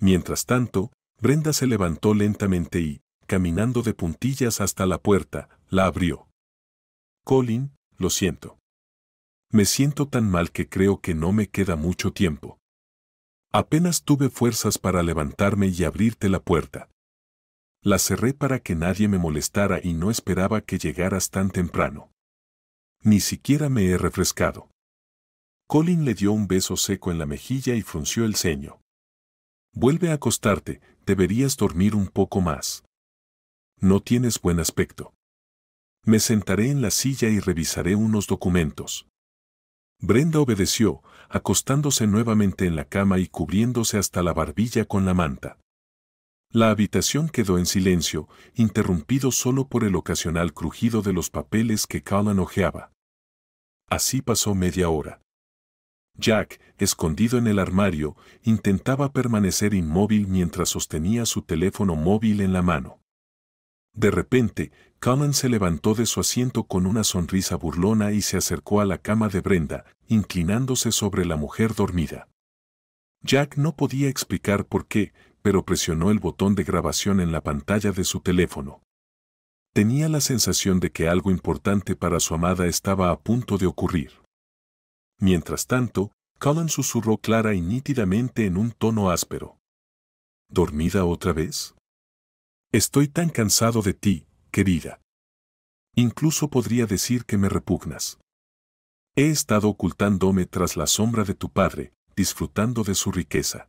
Mientras tanto, Brenda se levantó lentamente y, caminando de puntillas hasta la puerta, la abrió. Colin, lo siento. Me siento tan mal que creo que no me queda mucho tiempo. Apenas tuve fuerzas para levantarme y abrirte la puerta. La cerré para que nadie me molestara y no esperaba que llegaras tan temprano. Ni siquiera me he refrescado. Colin le dio un beso seco en la mejilla y frunció el ceño. Vuelve a acostarte, deberías dormir un poco más. No tienes buen aspecto. Me sentaré en la silla y revisaré unos documentos. Brenda obedeció, acostándose nuevamente en la cama y cubriéndose hasta la barbilla con la manta. La habitación quedó en silencio, interrumpido solo por el ocasional crujido de los papeles que Colin hojeaba. Así pasó media hora. Jack, escondido en el armario, intentaba permanecer inmóvil mientras sostenía su teléfono móvil en la mano. De repente, Colin se levantó de su asiento con una sonrisa burlona y se acercó a la cama de Brenda, inclinándose sobre la mujer dormida. Jack no podía explicar por qué, pero presionó el botón de grabación en la pantalla de su teléfono. Tenía la sensación de que algo importante para su amada estaba a punto de ocurrir. Mientras tanto, Colin susurró clara y nítidamente en un tono áspero. ¿Dormida otra vez? Estoy tan cansado de ti, querida. Incluso podría decir que me repugnas. He estado ocultándome tras la sombra de tu padre, disfrutando de su riqueza.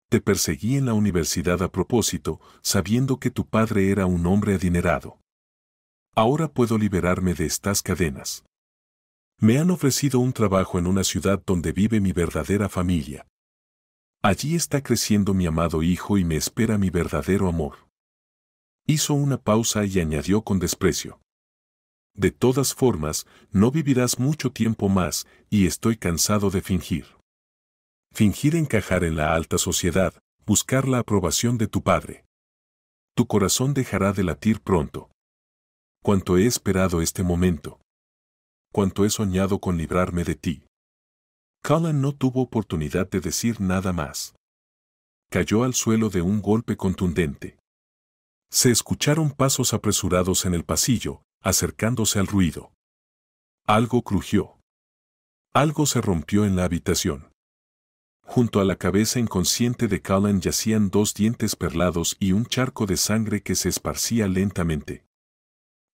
Te perseguí en la universidad a propósito, sabiendo que tu padre era un hombre adinerado. Ahora puedo liberarme de estas cadenas. Me han ofrecido un trabajo en una ciudad donde vive mi verdadera familia. Allí está creciendo mi amado hijo y me espera mi verdadero amor. Hizo una pausa y añadió con desprecio. De todas formas, no vivirás mucho tiempo más, y estoy cansado de fingir. Fingir encajar en la alta sociedad, buscar la aprobación de tu padre. Tu corazón dejará de latir pronto. Cuánto he esperado este momento. Cuánto he soñado con librarme de ti. Colin no tuvo oportunidad de decir nada más. Cayó al suelo de un golpe contundente. Se escucharon pasos apresurados en el pasillo, acercándose al ruido. Algo crujió. Algo se rompió en la habitación. Junto a la cabeza inconsciente de Colin yacían 2 dientes perlados y un charco de sangre que se esparcía lentamente.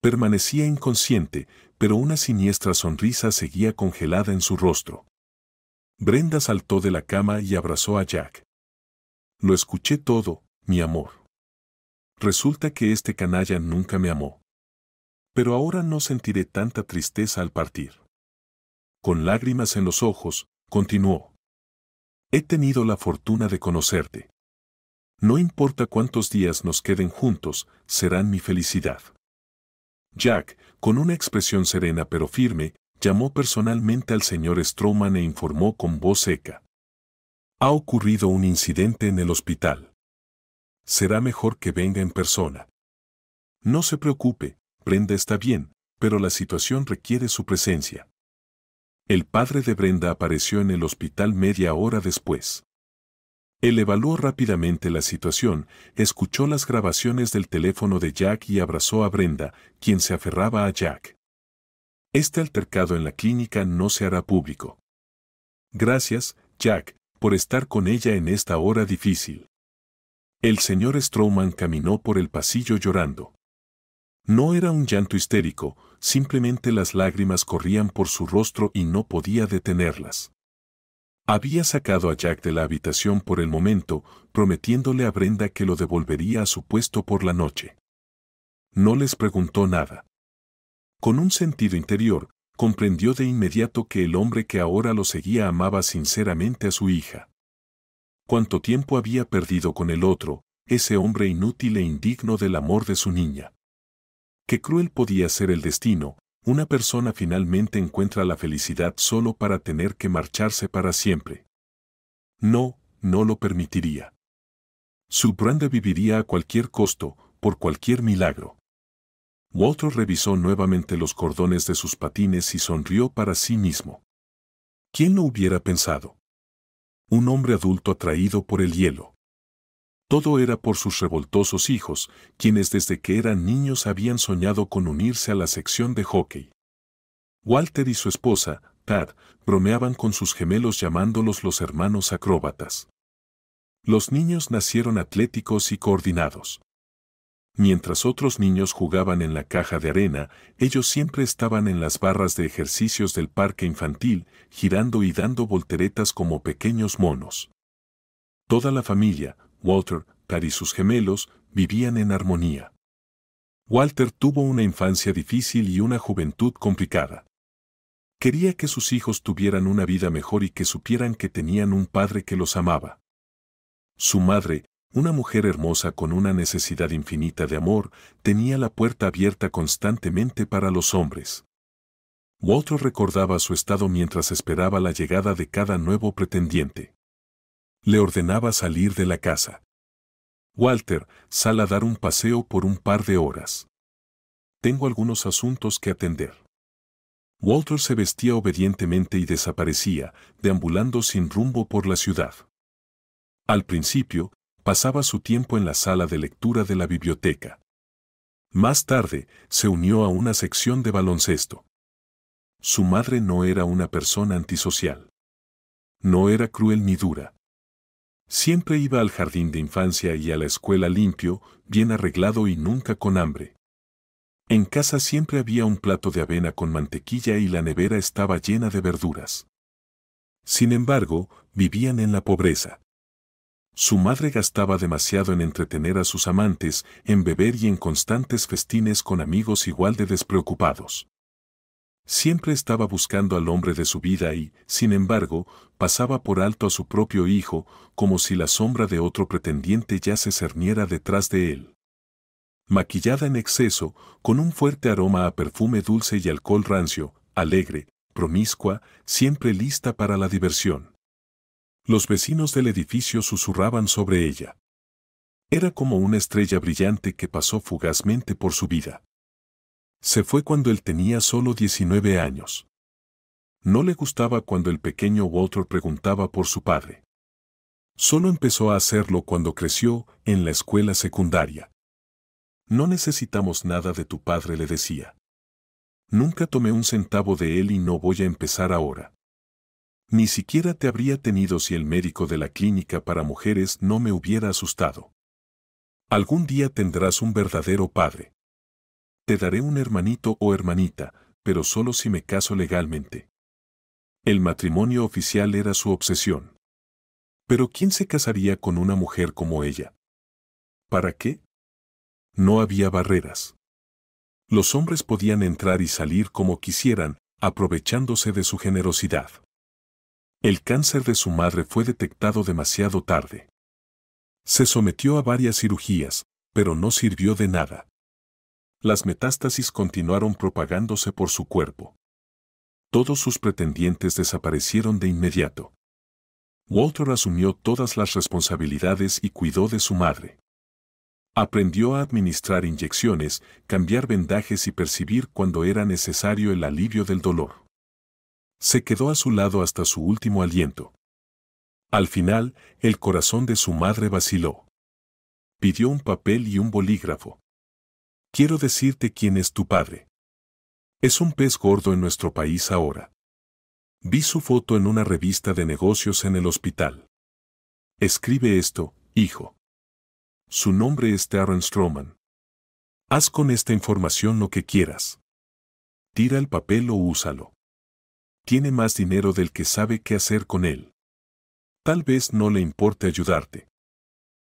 Permanecía inconsciente, pero una siniestra sonrisa seguía congelada en su rostro. Brenda saltó de la cama y abrazó a Jack. Lo escuché todo, mi amor. Resulta que este canalla nunca me amó. Pero ahora no sentiré tanta tristeza al partir. Con lágrimas en los ojos, continuó. He tenido la fortuna de conocerte. No importa cuántos días nos queden juntos, serán mi felicidad. Jack, con una expresión serena pero firme, llamó personalmente al señor Strowman e informó con voz seca. Ha ocurrido un incidente en el hospital. Será mejor que venga en persona. No se preocupe, Brenda está bien, pero la situación requiere su presencia. El padre de Brenda apareció en el hospital media hora después. Él evaluó rápidamente la situación, escuchó las grabaciones del teléfono de Jack y abrazó a Brenda, quien se aferraba a Jack. Este altercado en la clínica no se hará público. Gracias, Jack, por estar con ella en esta hora difícil. El señor Strowman caminó por el pasillo llorando. No era un llanto histérico, simplemente las lágrimas corrían por su rostro y no podía detenerlas. Había sacado a Jack de la habitación por el momento, prometiéndole a Brenda que lo devolvería a su puesto por la noche. No les preguntó nada. Con un sentido interior, comprendió de inmediato que el hombre que ahora lo seguía amaba sinceramente a su hija. Cuánto tiempo había perdido con el otro, ese hombre inútil e indigno del amor de su niña. Qué cruel podía ser el destino, una persona finalmente encuentra la felicidad solo para tener que marcharse para siempre. No, no lo permitiría. Su Brenda viviría a cualquier costo, por cualquier milagro. Walter revisó nuevamente los cordones de sus patines y sonrió para sí mismo. ¿Quién lo hubiera pensado? Un hombre adulto atraído por el hielo. Todo era por sus revoltosos hijos, quienes desde que eran niños habían soñado con unirse a la sección de hockey. Walter y su esposa, Tad bromeaban con sus gemelos llamándolos los hermanos acróbatas. Los niños nacieron atléticos y coordinados. Mientras otros niños jugaban en la caja de arena, ellos siempre estaban en las barras de ejercicios del parque infantil, girando y dando volteretas como pequeños monos. Toda la familia, Walter, Tad y sus gemelos, vivían en armonía. Walter tuvo una infancia difícil y una juventud complicada. Quería que sus hijos tuvieran una vida mejor y que supieran que tenían un padre que los amaba. Su madre, una mujer hermosa con una necesidad infinita de amor, tenía la puerta abierta constantemente para los hombres. Walter recordaba su estado mientras esperaba la llegada de cada nuevo pretendiente. Le ordenaba salir de la casa. Walter, sal a dar un paseo por un par de horas. Tengo algunos asuntos que atender. Walter se vestía obedientemente y desaparecía, deambulando sin rumbo por la ciudad. Al principio, pasaba su tiempo en la sala de lectura de la biblioteca. Más tarde, se unió a una sección de baloncesto. Su madre no era una persona antisocial. No era cruel ni dura. Siempre iba al jardín de infancia y a la escuela limpio, bien arreglado y nunca con hambre. En casa siempre había un plato de avena con mantequilla y la nevera estaba llena de verduras. Sin embargo, vivían en la pobreza. Su madre gastaba demasiado en entretener a sus amantes, en beber y en constantes festines con amigos igual de despreocupados. Siempre estaba buscando al hombre de su vida y, sin embargo, pasaba por alto a su propio hijo, como si la sombra de otro pretendiente ya se cerniera detrás de él. Maquillada en exceso, con un fuerte aroma a perfume dulce y alcohol rancio, alegre, promiscua, siempre lista para la diversión. Los vecinos del edificio susurraban sobre ella. Era como una estrella brillante que pasó fugazmente por su vida. Se fue cuando él tenía solo 19 años. No le gustaba cuando el pequeño Walter preguntaba por su padre. Solo empezó a hacerlo cuando creció en la escuela secundaria. No necesitamos nada de tu padre, le decía. Nunca tomé un centavo de él y no voy a empezar ahora. Ni siquiera te habría tenido si el médico de la clínica para mujeres no me hubiera asustado. Algún día tendrás un verdadero padre. Te daré un hermanito o hermanita, pero solo si me caso legalmente. El matrimonio oficial era su obsesión. ¿Pero quién se casaría con una mujer como ella? ¿Para qué? No había barreras. Los hombres podían entrar y salir como quisieran, aprovechándose de su generosidad. El cáncer de su madre fue detectado demasiado tarde. Se sometió a varias cirugías, pero no sirvió de nada. Las metástasis continuaron propagándose por su cuerpo. Todos sus pretendientes desaparecieron de inmediato. Walter asumió todas las responsabilidades y cuidó de su madre. Aprendió a administrar inyecciones, cambiar vendajes y percibir cuando era necesario el alivio del dolor. Se quedó a su lado hasta su último aliento. Al final, el corazón de su madre vaciló. Pidió un papel y un bolígrafo. Quiero decirte quién es tu padre. Es un pez gordo en nuestro país ahora. Vi su foto en una revista de negocios en el hospital. Escribe esto, hijo. Su nombre es Darren Stroman. Haz con esta información lo que quieras. Tira el papel o úsalo. Tiene más dinero del que sabe qué hacer con él. Tal vez no le importe ayudarte.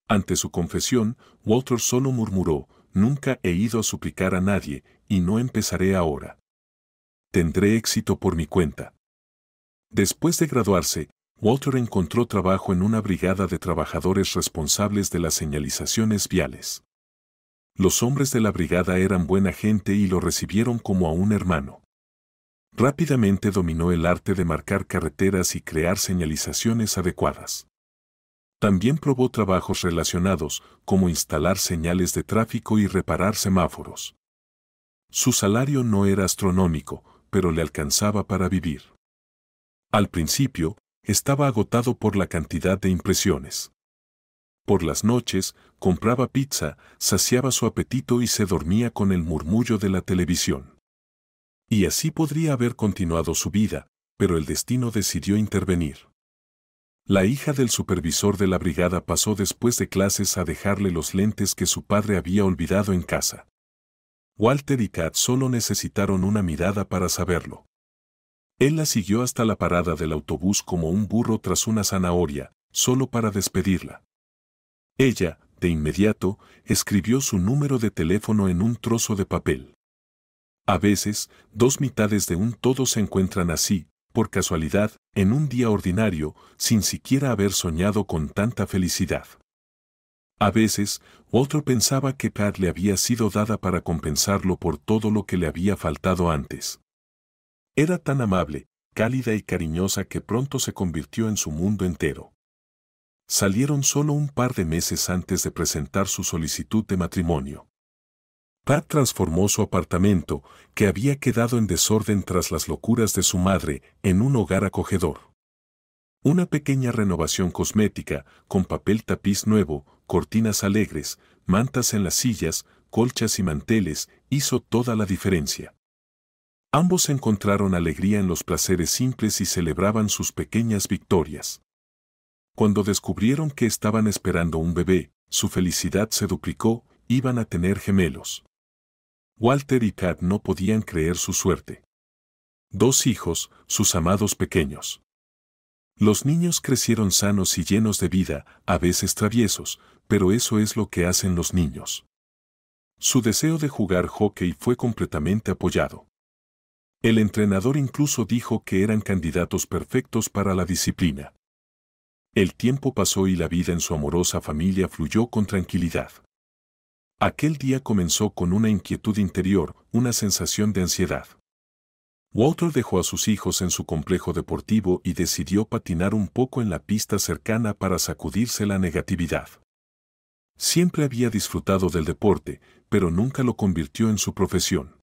Ante su confesión, Walter solo murmuró: nunca he ido a suplicar a nadie, y no empezaré ahora. Tendré éxito por mi cuenta. Después de graduarse, Walter encontró trabajo en una brigada de trabajadores responsables de las señalizaciones viales. Los hombres de la brigada eran buena gente y lo recibieron como a un hermano. Rápidamente dominó el arte de marcar carreteras y crear señalizaciones adecuadas. También probó trabajos relacionados, como instalar señales de tráfico y reparar semáforos. Su salario no era astronómico, pero le alcanzaba para vivir. Al principio, estaba agotado por la cantidad de impresiones. Por las noches, compraba pizza, saciaba su apetito y se dormía con el murmullo de la televisión. Y así podría haber continuado su vida, pero el destino decidió intervenir. La hija del supervisor de la brigada pasó después de clases a dejarle los lentes que su padre había olvidado en casa. Walter y Kat solo necesitaron una mirada para saberlo. Él la siguió hasta la parada del autobús como un burro tras una zanahoria, solo para despedirla. Ella, de inmediato, escribió su número de teléfono en un trozo de papel. A veces, dos mitades de un todo se encuentran así, por casualidad, en un día ordinario, sin siquiera haber soñado con tanta felicidad. A veces, otro pensaba que Kat le había sido dada para compensarlo por todo lo que le había faltado antes. Era tan amable, cálida y cariñosa que pronto se convirtió en su mundo entero. Salieron solo un par de meses antes de presentar su solicitud de matrimonio. Pat transformó su apartamento, que había quedado en desorden tras las locuras de su madre, en un hogar acogedor. Una pequeña renovación cosmética, con papel tapiz nuevo, cortinas alegres, mantas en las sillas, colchas y manteles, hizo toda la diferencia. Ambos encontraron alegría en los placeres simples y celebraban sus pequeñas victorias. Cuando descubrieron que estaban esperando un bebé, su felicidad se duplicó, iban a tener gemelos. Walter y Kat no podían creer su suerte. 2 hijos, sus amados pequeños. Los niños crecieron sanos y llenos de vida, a veces traviesos, pero eso es lo que hacen los niños. Su deseo de jugar hockey fue completamente apoyado. El entrenador incluso dijo que eran candidatos perfectos para la disciplina. El tiempo pasó y la vida en su amorosa familia fluyó con tranquilidad. Aquel día comenzó con una inquietud interior, una sensación de ansiedad. Walter dejó a sus hijos en su complejo deportivo y decidió patinar un poco en la pista cercana para sacudirse la negatividad. Siempre había disfrutado del deporte, pero nunca lo convirtió en su profesión.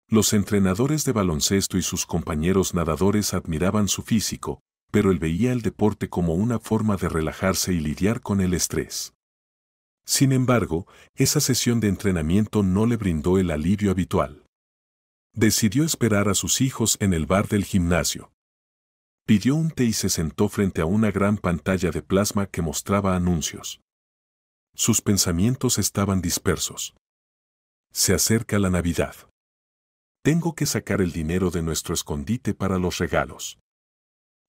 Los entrenadores de baloncesto y sus compañeros nadadores admiraban su físico, pero él veía el deporte como una forma de relajarse y lidiar con el estrés. Sin embargo, esa sesión de entrenamiento no le brindó el alivio habitual. Decidió esperar a sus hijos en el bar del gimnasio. Pidió un té y se sentó frente a una gran pantalla de plasma que mostraba anuncios. Sus pensamientos estaban dispersos. Se acerca la Navidad. Tengo que sacar el dinero de nuestro escondite para los regalos.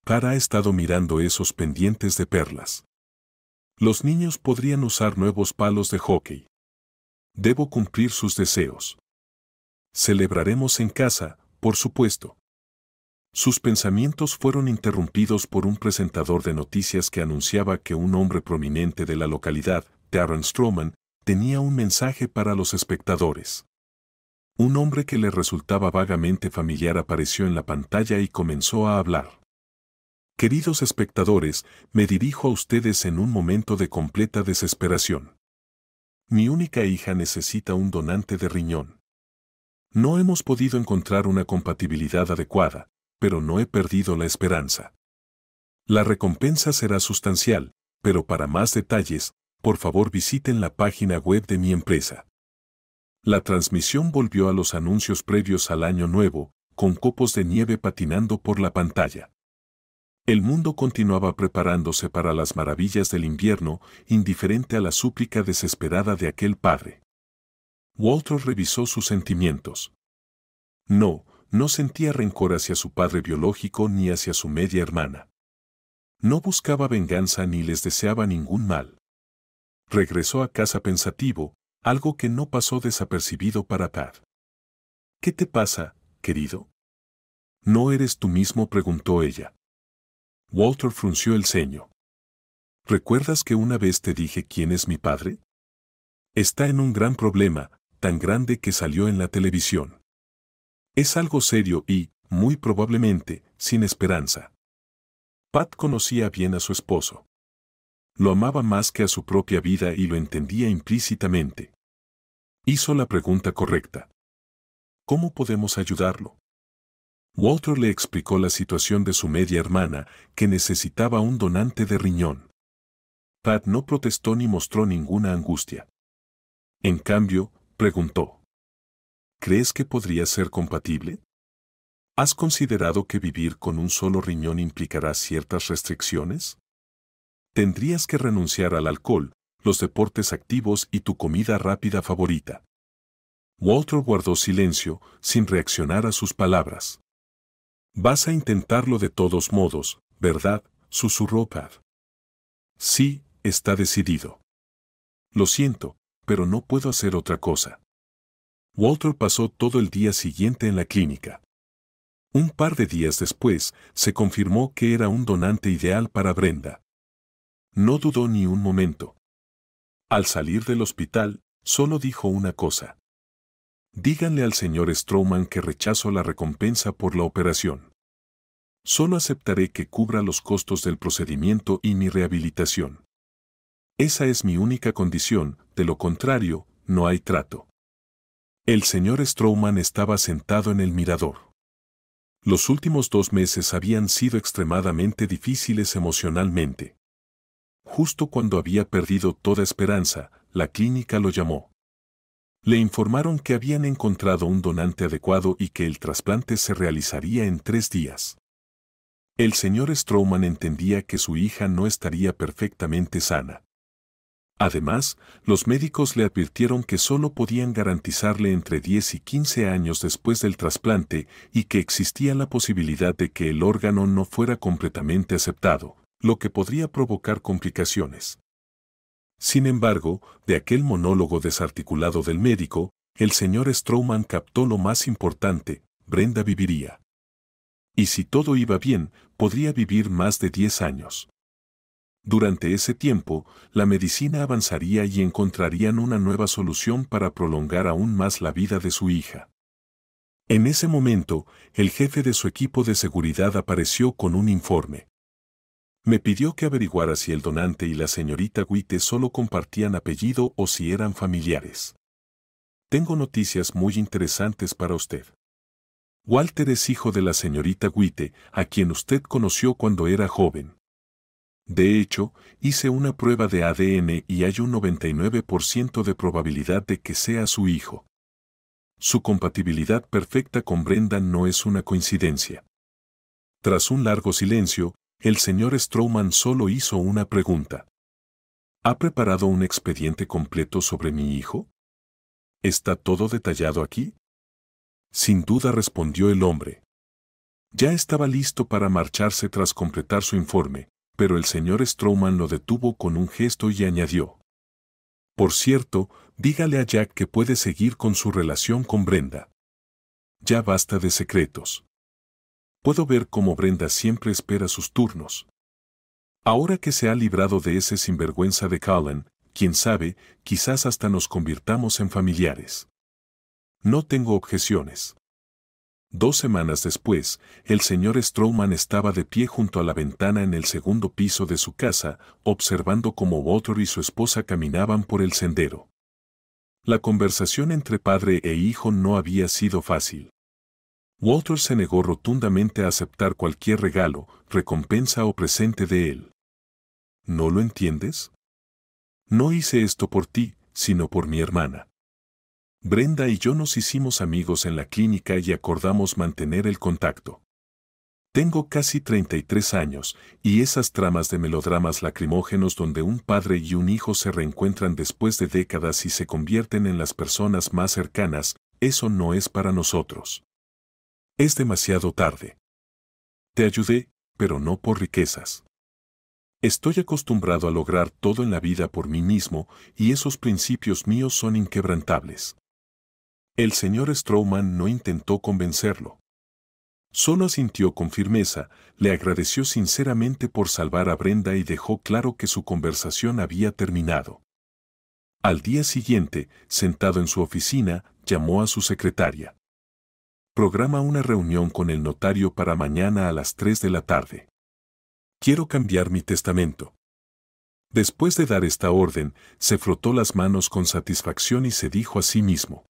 Tara ha estado mirando esos pendientes de perlas. Los niños podrían usar nuevos palos de hockey. Debo cumplir sus deseos. Celebraremos en casa, por supuesto. Sus pensamientos fueron interrumpidos por un presentador de noticias que anunciaba que un hombre prominente de la localidad, Darren Stroman, tenía un mensaje para los espectadores. Un hombre que le resultaba vagamente familiar apareció en la pantalla y comenzó a hablar. Queridos espectadores, me dirijo a ustedes en un momento de completa desesperación. Mi única hija necesita un donante de riñón. No hemos podido encontrar una compatibilidad adecuada, pero no he perdido la esperanza. La recompensa será sustancial, pero para más detalles, por favor visiten la página web de mi empresa. La transmisión volvió a los anuncios previos al Año Nuevo, con copos de nieve patinando por la pantalla. El mundo continuaba preparándose para las maravillas del invierno, indiferente a la súplica desesperada de aquel padre. Walter revisó sus sentimientos. No sentía rencor hacia su padre biológico ni hacia su media hermana. No buscaba venganza ni les deseaba ningún mal. Regresó a casa pensativo, algo que no pasó desapercibido para Pat. ¿Qué te pasa, querido? ¿No eres tú mismo?, preguntó ella. Walter frunció el ceño. ¿Recuerdas que una vez te dije quién es mi padre? Está en un gran problema, tan grande que salió en la televisión. Es algo serio y, muy probablemente, sin esperanza. Pat conocía bien a su esposo. Lo amaba más que a su propia vida y lo entendía implícitamente. Hizo la pregunta correcta. ¿Cómo podemos ayudarlo? Walter le explicó la situación de su media hermana, que necesitaba un donante de riñón. Pat no protestó ni mostró ninguna angustia. En cambio, preguntó: ¿crees que podría ser compatible? ¿Has considerado que vivir con un solo riñón implicará ciertas restricciones? Tendrías que renunciar al alcohol, los deportes activos y tu comida rápida favorita. Walter guardó silencio, sin reaccionar a sus palabras. Vas a intentarlo de todos modos, ¿verdad?, susurró Pat. Sí, está decidido. Lo siento, pero no puedo hacer otra cosa. Walter pasó todo el día siguiente en la clínica. Un par de días después, se confirmó que era un donante ideal para Brenda. No dudó ni un momento. Al salir del hospital, solo dijo una cosa. Díganle al señor Strowman que rechazo la recompensa por la operación. Solo aceptaré que cubra los costos del procedimiento y mi rehabilitación. Esa es mi única condición, de lo contrario, no hay trato. El señor Strowman estaba sentado en el mirador. Los últimos 2 meses habían sido extremadamente difíciles emocionalmente. Justo cuando había perdido toda esperanza, la clínica lo llamó. Le informaron que habían encontrado un donante adecuado y que el trasplante se realizaría en 3 días. El señor Strowman entendía que su hija no estaría perfectamente sana. Además, los médicos le advirtieron que solo podían garantizarle entre 10 y 15 años después del trasplante y que existía la posibilidad de que el órgano no fuera completamente aceptado, lo que podría provocar complicaciones. Sin embargo, de aquel monólogo desarticulado del médico, el señor Strowman captó lo más importante: Brenda viviría. Y si todo iba bien, podría vivir más de 10 años. Durante ese tiempo, la medicina avanzaría y encontrarían una nueva solución para prolongar aún más la vida de su hija. En ese momento, el jefe de su equipo de seguridad apareció con un informe. Me pidió que averiguara si el donante y la señorita White solo compartían apellido o si eran familiares. Tengo noticias muy interesantes para usted. Walter es hijo de la señorita White, a quien usted conoció cuando era joven. De hecho, hice una prueba de ADN y hay un 99% de probabilidad de que sea su hijo. Su compatibilidad perfecta con Brenda no es una coincidencia. Tras un largo silencio, el señor Strowman solo hizo una pregunta. ¿Ha preparado un expediente completo sobre mi hijo? ¿Está todo detallado aquí? Sin duda, respondió el hombre. Ya estaba listo para marcharse tras completar su informe, pero el señor Strowman lo detuvo con un gesto y añadió. Por cierto, dígale a Jack que puede seguir con su relación con Brenda. Ya basta de secretos. Puedo ver cómo Brenda siempre espera sus turnos. Ahora que se ha librado de ese sinvergüenza de Cullen, quién sabe, quizás hasta nos convirtamos en familiares. No tengo objeciones. 2 semanas después, el señor Strowman estaba de pie junto a la ventana en el segundo piso de su casa, observando cómo Walter y su esposa caminaban por el sendero. La conversación entre padre e hijo no había sido fácil. Walter se negó rotundamente a aceptar cualquier regalo, recompensa o presente de él. ¿No lo entiendes? No hice esto por ti, sino por mi hermana. Brenda y yo nos hicimos amigos en la clínica y acordamos mantener el contacto. Tengo casi 33 años, y esas tramas de melodramas lacrimógenos donde un padre y un hijo se reencuentran después de décadas y se convierten en las personas más cercanas, eso no es para nosotros. Es demasiado tarde. Te ayudé, pero no por riquezas. Estoy acostumbrado a lograr todo en la vida por mí mismo, y esos principios míos son inquebrantables. El señor Strowman no intentó convencerlo. Solo asintió con firmeza, le agradeció sinceramente por salvar a Brenda y dejó claro que su conversación había terminado. Al día siguiente, sentado en su oficina, llamó a su secretaria. Programa una reunión con el notario para mañana a las 3 de la tarde. Quiero cambiar mi testamento. Después de dar esta orden, se frotó las manos con satisfacción y se dijo a sí mismo.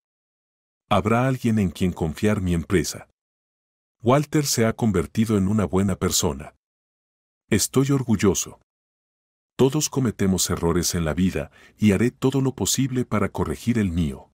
Habrá alguien en quien confiar mi empresa. Walter se ha convertido en una buena persona. Estoy orgulloso. Todos cometemos errores en la vida y haré todo lo posible para corregir el mío.